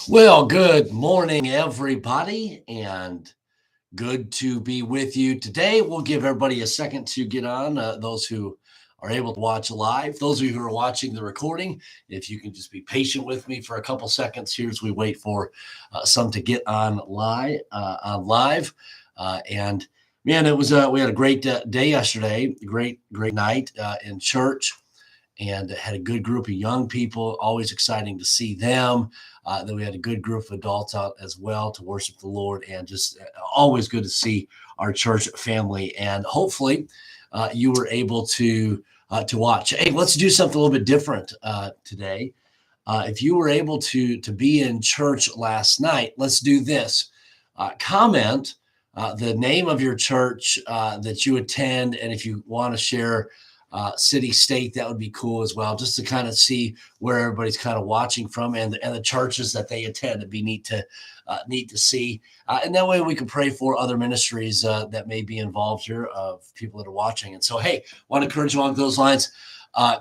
Well, good morning, everybody, and good to be with you today. We'll give everybody a second to get on. Those who are able to watch live, those of you who are watching the recording, if you can just be patient with me for a couple seconds here as we wait for some to get on live. And man, it was we had a great day yesterday, great night in church and had a good group of young people. Always exciting to see them. Then we had a good group of adults out as well to worship the Lord, and just always good to see our church family. And hopefully, you were able to watch. Hey, let's do something a little bit different today. If you were able to be in church last night, let's do this. Comment the name of your church that you attend, and if you want to share city, state, that would be cool as well, just to kind of see where everybody's kind of watching from and the churches that they attend. It'd be neat to see. And that way we can pray for other ministries that may be involved here of people that are watching. And so, hey, want to encourage you along those lines.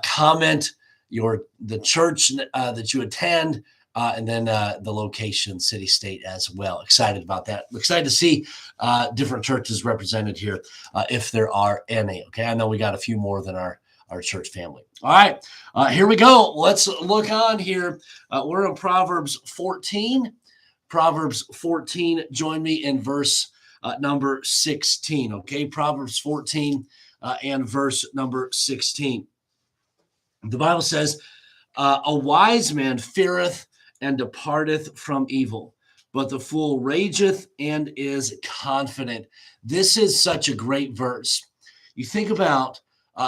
Comment the church that you attend, and then the location, city, state as well. Excited about that. Excited to see different churches represented here, if there are any. Okay, I know we got a few more than our church family. All right, here we go. Let's look on here. We're in Proverbs 14. Proverbs 14. Join me in verse number 16. Okay, Proverbs 14 and verse number 16. The Bible says, a wise man feareth and departeth from evil, but the fool rageth and is confident. This is such a great verse. You think about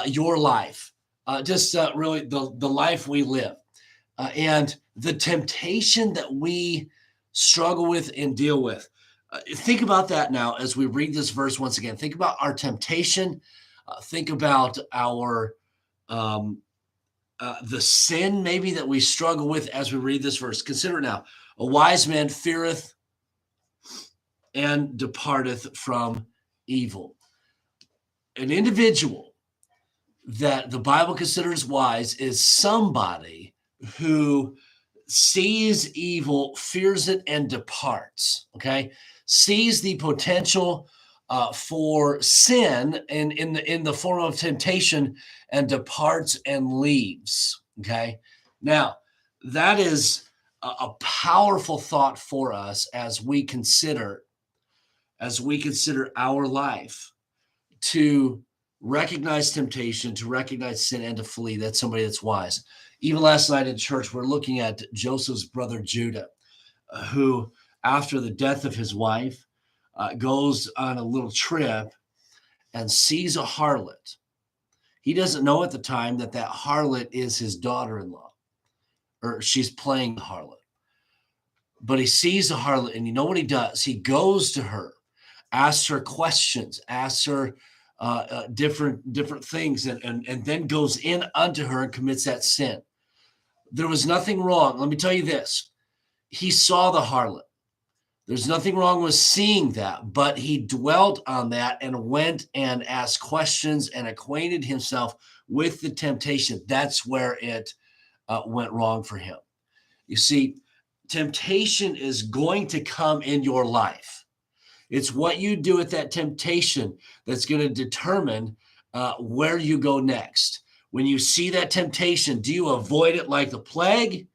your life, just really the life we live, and the temptation that we struggle with and deal with. Think about that now as we read this verse once again. Think about our temptation. Think about our the sin maybe that we struggle with as we read this verse. Consider it now. A wise man feareth and departeth from evil. An individual that the Bible considers wise is somebody who sees evil, fears it, and departs. Okay, sees the potential for sin in the form of temptation and departs and leaves. Okay, now that is a powerful thought for us as we consider our life, to recognize temptation, to recognize sin, and to flee. That's somebody that's wise. Even last night in church, we're looking at Joseph's brother Judah, who, after the death of his wife, goes on a little trip and sees a harlot. He doesn't know at the time that harlot is his daughter-in-law, or she's playing the harlot. But he sees the harlot, and you know what he does? He goes to her, asks her questions, asks her different things, and then goes in unto her and commits that sin. There was nothing wrong. Let me tell you this. He saw the harlot. There's nothing wrong with seeing that, but he dwelt on that and went and asked questions and acquainted himself with the temptation. That's where it went wrong for him. You see, temptation is going to come in your life. It's what you do with that temptation that's going to determine where you go next. When you see that temptation, do you avoid it like the plague?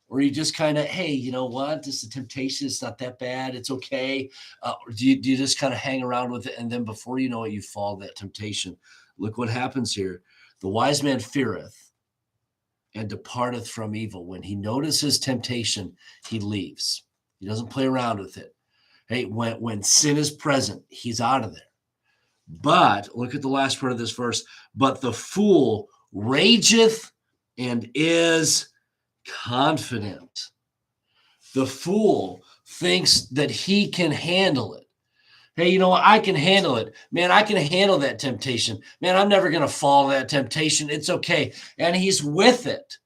Or you just kind of, hey, you know what? This is a temptation. It's not that bad. It's okay. Or do you just kind of hang around with it? And then before you know it, you fall that temptation. Look what happens here. The wise man feareth and departeth from evil. When he notices temptation, he leaves. He doesn't play around with it. Hey, when sin is present, he's out of there. But look at the last part of this verse. But the fool rageth and is confident. The fool thinks that he can handle it. Hey, you know what? I can handle it. Man, I can handle that temptation. Man, I'm never going to fall to that temptation. It's okay. And he's with it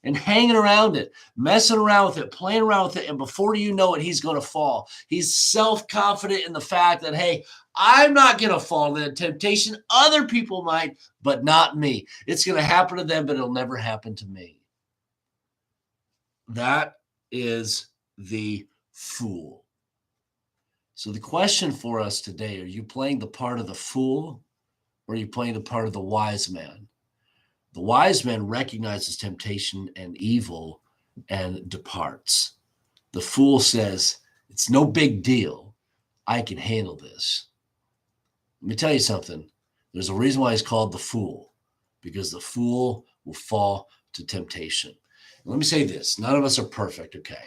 and hanging around it, messing around with it, playing around with it. And before you know it, he's going to fall. He's self-confident in the fact that, hey, I'm not going to fall to that temptation. Other people might, but not me. It's going to happen to them, but it'll never happen to me. That is the fool. So the question for us today, are you playing the part of the fool or are you playing the part of the wise man? The wise man recognizes temptation and evil and departs. The fool says, it's no big deal. I can handle this. Let me tell you something. There's a reason why he's called the fool, because the fool will fall to temptation. Let me say this. None of us are perfect, okay?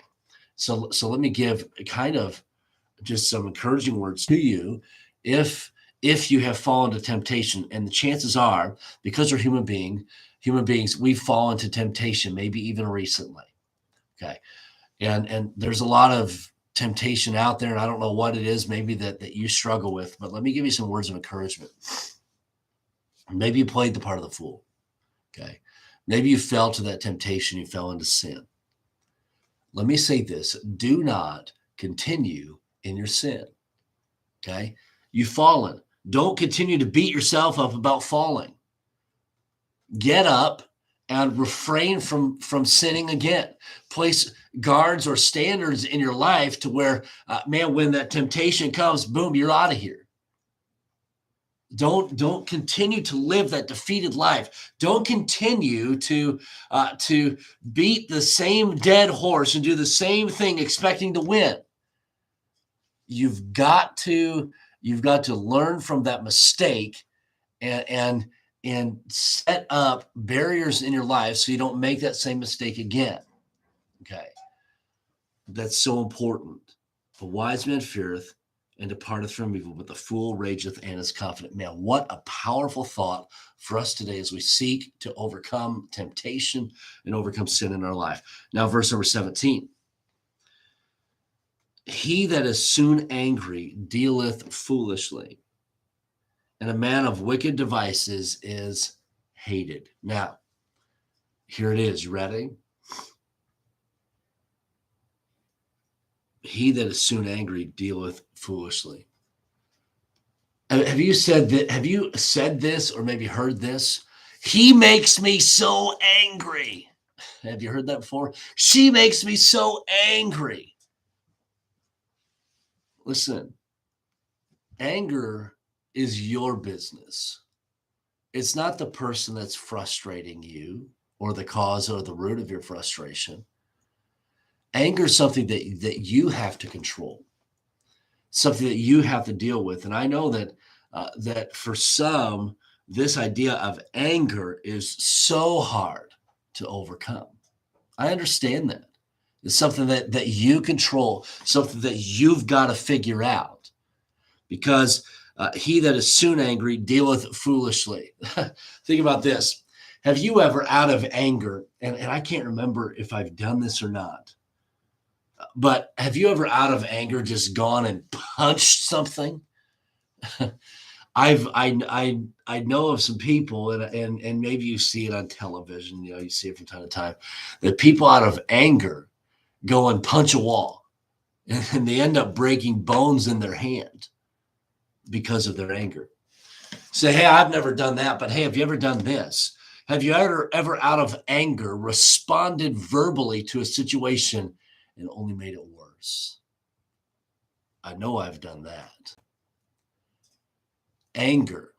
So let me give kind of just some encouraging words to you. If you have fallen to temptation, and the chances are, because we're human beings, we fall into temptation, maybe even recently. Okay. And there's a lot of temptation out there, and I don't know what it is maybe that you struggle with, but let me give you some words of encouragement. Maybe you played the part of the fool. Okay. Maybe you fell to that temptation, you fell into sin. Let me say this, do not continue in your sin. Okay. You've fallen. Don't continue to beat yourself up about falling. Get up and refrain from sinning again. Place guards or standards in your life to where, when that temptation comes, boom, you're out of here. Don't continue to live that defeated life. Don't continue to beat the same dead horse and do the same thing expecting to win. You've got to learn from that mistake and set up barriers in your life so you don't make that same mistake again. Okay. That's so important. The wise man feareth and departeth from evil, but the fool rageth and is confident. Man, what a powerful thought for us today as we seek to overcome temptation and overcome sin in our life. Now, verse number 17. He that is soon angry dealeth foolishly, and a man of wicked devices is hated. Now, here it is. Ready? He that is soon angry dealeth foolishly. Have you said that? Have you said this or maybe heard this? He makes me so angry. Have you heard that before? She makes me so angry. Listen, anger is your business. It's not the person that's frustrating you or the cause or the root of your frustration. Anger is something that you have to control, something that you have to deal with. And I know that for some, this idea of anger is so hard to overcome. I understand that. It's something that you control, something that you've got to figure out, because he that is soon angry dealeth foolishly. Think about this. Have you ever, out of anger, and I can't remember if I've done this or not, but have you ever out of anger just gone and punched something? I know of some people, and maybe you see it on television, you see it from time to time, that people out of anger go and punch a wall, and they end up breaking bones in their hand because of their anger. Say, hey, I've never done that, but hey, have you ever done this? Have you ever out of anger responded verbally to a situation and only made it worse? I know I've done that. Anger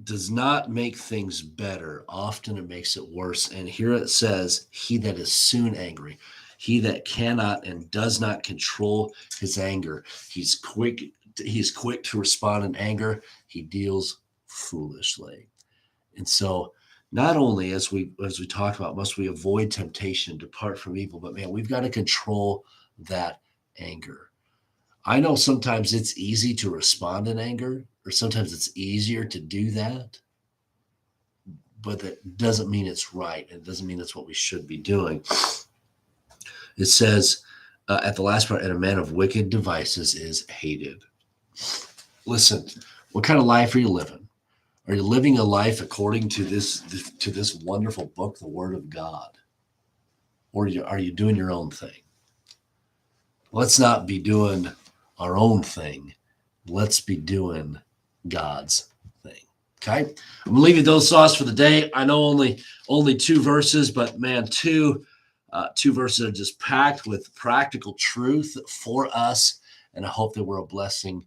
does not make things better. Often it makes it worse. And here it says, he that is soon angry, he that cannot and does not control his anger. He's quick to respond in anger. He deals foolishly. And so not only as we talked about, must we avoid temptation, depart from evil, but man, we've got to control that anger. I know sometimes it's easy to respond in anger, or sometimes it's easier to do that, but that doesn't mean it's right. It doesn't mean that's what we should be doing. It says at the last part, and a man of wicked devices is hated. Listen, what kind of life are you living? Are you living a life according to this wonderful book, the Word of God? Or are you doing your own thing? Let's not be doing our own thing. Let's be doing God's thing. Okay? I'm going to leave you those thoughts for the day. I know only 2 verses, but man, two two verses that are just packed with practical truth for us, and I hope that we're a blessing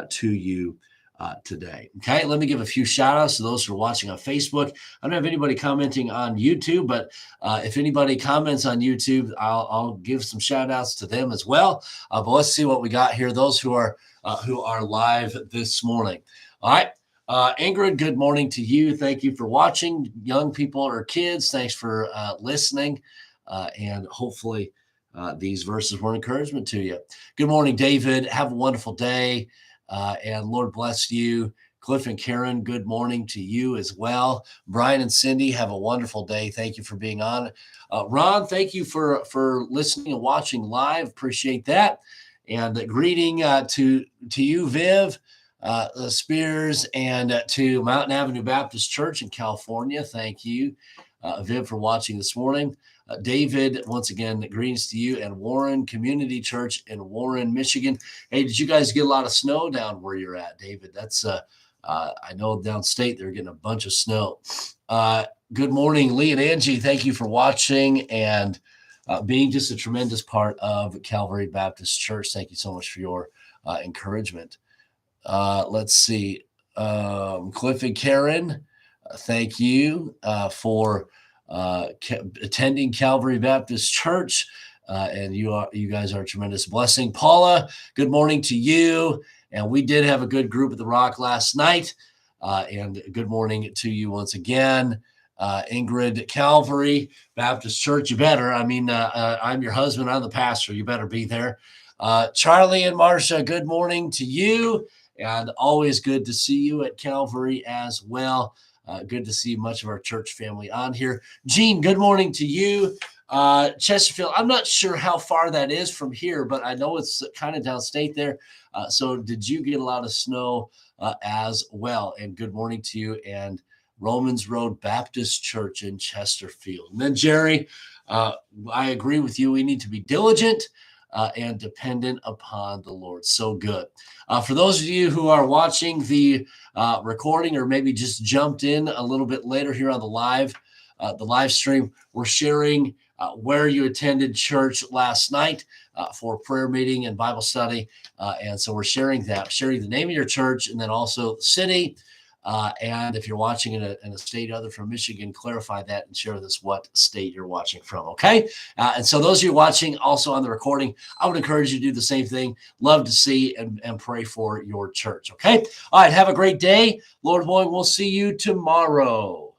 to you today. Okay, let me give a few shout outs to those who are watching on Facebook. I don't have anybody commenting on YouTube, but if anybody comments on YouTube, I'll give some shout outs to them as well. But let's see what we got here. Those who are live this morning. All right. Ingrid, good morning to you. Thank you for watching. Young people or kids, thanks for listening. And hopefully these verses were encouragement to you. Good morning, David. Have a wonderful day. And Lord bless you. Cliff and Karen, good morning to you as well. Brian and Cindy, have a wonderful day. Thank you for being on. Ron, thank you for listening and watching live. Appreciate that. And greeting to you, Viv, Spears, and to Mountain Avenue Baptist Church in California. Thank you, Viv, for watching this morning. David, once again, greetings to you, and Warren Community Church in Warren, Michigan. Hey, did you guys get a lot of snow down where you're at, David? That's I know downstate they're getting a bunch of snow. Good morning, Lee and Angie. Thank you for watching and being just a tremendous part of Calvary Baptist Church. Thank you so much for your encouragement. Let's see. Cliff and Karen, thank you for attending Calvary Baptist Church, and you guys are a tremendous blessing. Paula, good morning to you. And we did have a good group at the Rock last night, and good morning to you once again. Ingrid, Calvary Baptist Church, you better. I mean, I'm your husband, I'm the pastor. You better be there. Charlie and Marcia, good morning to you, and always good to see you at Calvary as well. Good to see much of our church family on here. Gene, good morning to you. Chesterfield, I'm not sure how far that is from here, but I know it's kind of downstate there. So did you get a lot of snow as well? And good morning to you. And Romans Road Baptist Church in Chesterfield. And then Jerry, I agree with you. We need to be diligent and dependent upon the Lord. So good. For those of you who are watching the recording or maybe just jumped in a little bit later here on the live stream, we're sharing where you attended church last night for prayer meeting and Bible study. And so we're sharing the name of your church and then also the city. And if you're watching in a state other from Michigan, clarify that and share with us what state you're watching from, okay? And so those of you watching also on the recording, I would encourage you to do the same thing. Love to see and pray for your church, okay? All right, have a great day. Lord willing, we'll see you tomorrow.